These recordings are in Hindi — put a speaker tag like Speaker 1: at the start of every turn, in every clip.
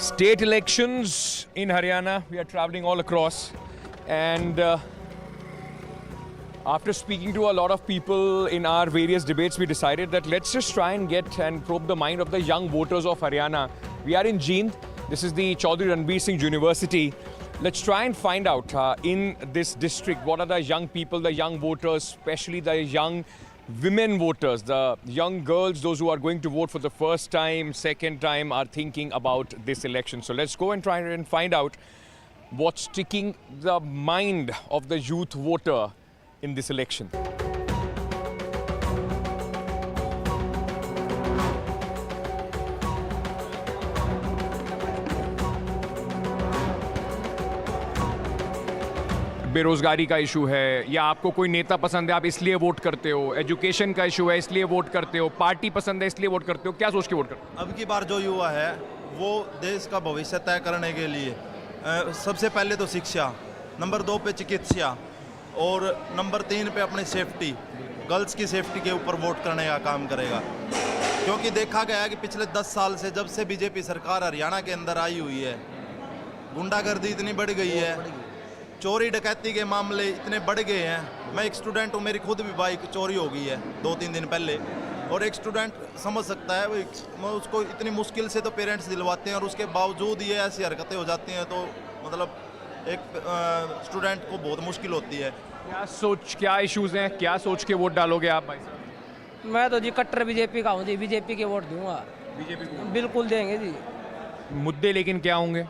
Speaker 1: State elections in Haryana. We are traveling all across, and after speaking to a lot of people in our various debates, we decided that let's just try and get and probe the mind of the young voters of Haryana. We are in Jind. This is the Chaudhry Ranveer Singh University. Let's try and find out in this district what are the young people, the young voters, especially the young women voters, the young girls, those who are going to vote for the first time, second time, are thinking about this election. So let's go and try and find out what's sticking the mind of the youth voter in this election. बेरोजगारी का इशू है, या आपको कोई नेता पसंद है आप इसलिए वोट करते हो, एजुकेशन का इशू है इसलिए वोट करते हो, पार्टी पसंद है इसलिए वोट करते हो, क्या सोच के वोट करते हो?
Speaker 2: अब की बार जो युवा है वो देश का भविष्य तय करने के लिए सबसे पहले तो शिक्षा, नंबर 2 पे चिकित्सा और नंबर 3 पे अपनी सेफ्टी, गर्ल्स की सेफ्टी के ऊपर वोट करने का काम करेगा। क्योंकि देखा गया है कि पिछले 10 साल से जब से बीजेपी सरकार हरियाणा के अंदर आई हुई है, गुंडागर्दी इतनी बढ़ गई है, चोरी डकैती के मामले इतने बढ़ गए हैं। मैं एक स्टूडेंट हूँ, मेरी खुद भी बाइक चोरी हो गई है 2-3 दिन पहले, और एक स्टूडेंट समझ सकता है वो उसको इतनी मुश्किल से तो पेरेंट्स दिलवाते हैं और उसके बावजूद ये ऐसी हरकतें हो जाती हैं, तो मतलब एक स्टूडेंट को बहुत मुश्किल होती है।
Speaker 1: क्या इश्यूज हैं, क्या सोच के वोट डालोगे आप भाई साहब?
Speaker 3: मैं तो जी कट्टर बीजेपी का हूँ जी, बीजेपी के वोट दूंगा।
Speaker 1: बीजेपी को
Speaker 3: बिल्कुल देंगे जी।
Speaker 1: मुद्दे लेकिन क्या होंगे?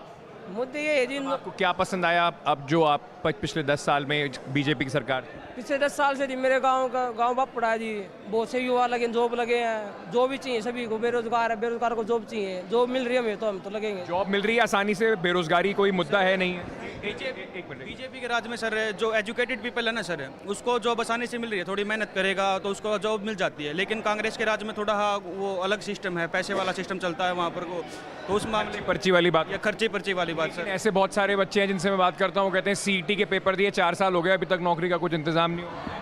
Speaker 3: मुद्दे ये है जी,
Speaker 1: आपको क्या पसंद आया अब जो आप पिछले 10 साल में बीजेपी की सरकार?
Speaker 3: पिछले 10 साल से जी मेरे गांव बापड़ा है जी, बहुत से युवा लगे, जॉब लगे हैं, जो भी चाहिए सभी को, बेरोजगार है, बेरोजगार को जॉब चाहिए, जॉब मिल रही है हमें तो हम तो लगेंगे।
Speaker 1: जॉब मिल रही है आसानी से, बेरोजगारी कोई मुद्दा है नहीं है?
Speaker 4: बीजेपी के राज में सर जो एजुकेटेड पीपल है ना सर, उसको जॉब आसानी से मिल रही है, थोड़ी मेहनत करेगा तो उसको जॉब मिल जाती है। लेकिन कांग्रेस के राज में थोड़ा वो अलग सिस्टम है, पैसे वाला सिस्टम चलता है वहाँ पर को, तो उस मामले
Speaker 1: पर्ची वाली बात,
Speaker 4: या खर्ची पर्ची वाली बात सर।
Speaker 1: ऐसे बहुत सारे बच्चे हैं जिनसे मैं बात करता हूँ, कहते हैं सीईटी के पेपर दिए 4 साल हो गए, अभी तक नौकरी का कुछ इंतजाम नहीं हुआ।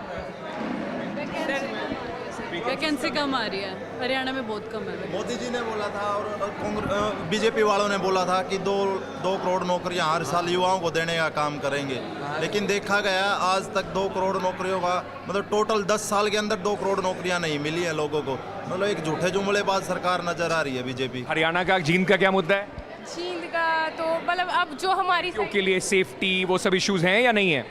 Speaker 5: वैकेंसी कम आ रही है हरियाणा में, बहुत कम है।
Speaker 2: मोदी जी ने बोला था और बीजेपी वालों ने बोला था कि 2 करोड़ नौकरियां हर साल युवाओं को देने का काम करेंगे, लेकिन देखा गया आज तक 2 करोड़ नौकरियों का मतलब टोटल 10 साल के अंदर 2 करोड़ नौकरियां नहीं मिली है लोगों को। मतलब एक झूठे जुमलेबाज सरकार नजर आ रही है बीजेपी।
Speaker 1: हरियाणा का जींद का क्या मुद्दा है?
Speaker 6: जींद का तो मतलब अब जो हमारी
Speaker 1: के लिए सेफ्टी वो सब इश्यूज हैं या नहीं है?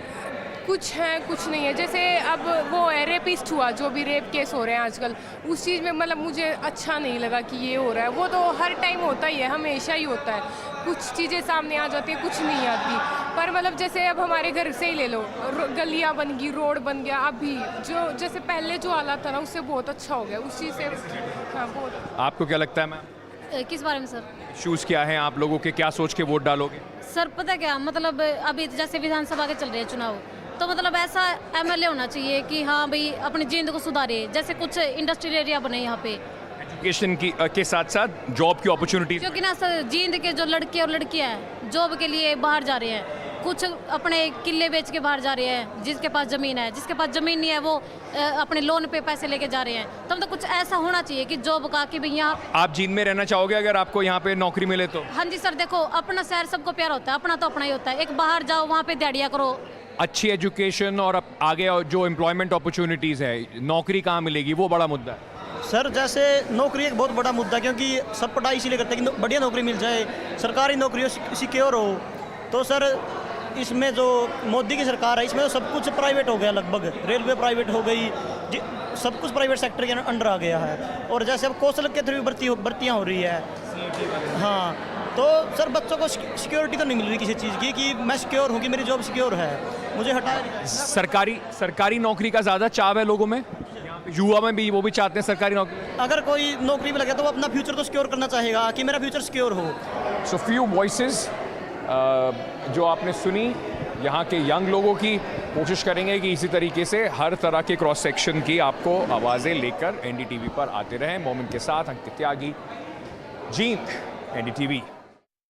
Speaker 6: कुछ है कुछ नहीं है। जैसे अब वो रेपिस्ट हुआ, जो भी रेप केस हो रहे हैं आजकल, उस चीज़ में मतलब मुझे अच्छा नहीं लगा कि ये हो रहा है। वो तो हर टाइम होता ही है, हमेशा ही होता है, कुछ चीज़ें सामने आ जाती है, कुछ नहीं आती। पर मतलब जैसे अब हमारे घर से ही ले लो, गलियाँ बन गई, रोड बन गया, अभी जो जैसे पहले जो हालात था ना उससे बहुत अच्छा हो गया उस चीज़ से। हाँ बहुत।
Speaker 1: आपको क्या लगता है मैम?
Speaker 5: किस बारे में सर?
Speaker 1: इश्यूज क्या हैं आप लोगों के, क्या सोच के वोट डालोगे?
Speaker 5: सर पता क्या, मतलब अभी जैसे विधानसभा के चल रहे हैं चुनाव, तो मतलब ऐसा एमएलए होना चाहिए कि हाँ भाई अपनी जींद को सुधारे, जैसे कुछ इंडस्ट्रियल एरिया बने यहाँ पे,
Speaker 1: एजुकेशन की के साथ साथ जॉब की अपॉर्चुनिटीज।
Speaker 5: क्योंकि ना सर जींद के जो लड़के और लड़कियाँ हैं जॉब के लिए बाहर जा रहे हैं, कुछ अपने किले बेच के बाहर जा रहे हैं, जिसके पास ज़मीन है, जिसके पास ज़मीन नहीं है वो अपने लोन पे पैसे लेके जा रहे हैं। तो मतलब कुछ ऐसा होना चाहिए कि जॉब का, कि भैया
Speaker 1: आप जींद में रहना चाहोगे अगर आपको यहाँ पे नौकरी मिले तो?
Speaker 5: हाँ जी सर, देखो अपना शहर सबको प्यार होता है, अपना तो अपना ही होता है, एक बाहर जाओ वहाँ पे दिहाड़ियाँ करो।
Speaker 1: अच्छी एजुकेशन और आगे जो एम्प्लॉयमेंट अपॉर्चुनिटीज़ है, नौकरी कहाँ मिलेगी, वो बड़ा मुद्दा है
Speaker 7: सर। जैसे नौकरी एक बहुत बड़ा मुद्दा है, क्योंकि सब पढ़ाई इसीलिए करते हैं कि बढ़िया नौकरी मिल जाए, सरकारी नौकरी सिक्योर हो। तो सर इसमें जो मोदी की सरकार है इसमें तो सब कुछ प्राइवेट हो गया, लगभग रेलवे प्राइवेट हो गई, सब कुछ प्राइवेट सेक्टर के अंडर आ गया है। और जैसे अब कौशल के थ्रू भर्तियाँ हो रही है, हाँ, तो सर बच्चों को सिक्योरिटी तो नहीं मिल रही किसी चीज़ की कि मैं सिक्योर हूँ, कि मेरी जॉब सिक्योर है, मुझे हटाया।
Speaker 1: सरकारी नौकरी का ज़्यादा चाव है लोगों में, युवा में भी, वो भी चाहते हैं सरकारी नौकरी।
Speaker 7: अगर कोई नौकरी में लगे तो वो अपना फ्यूचर तो सिक्योर करना चाहेगा कि मेरा फ्यूचर सिक्योर हो।
Speaker 1: सो फ्यू वॉइसेस जो आपने सुनी यहाँ के यंग लोगों की, कोशिश करेंगे कि इसी तरीके से हर तरह के क्रॉस सेक्शन की आपको आवाज़ें लेकर एनडीटीवी पर आते रहें। मोमिन के साथ अंकित त्यागी, जींद, एनडीटीवी।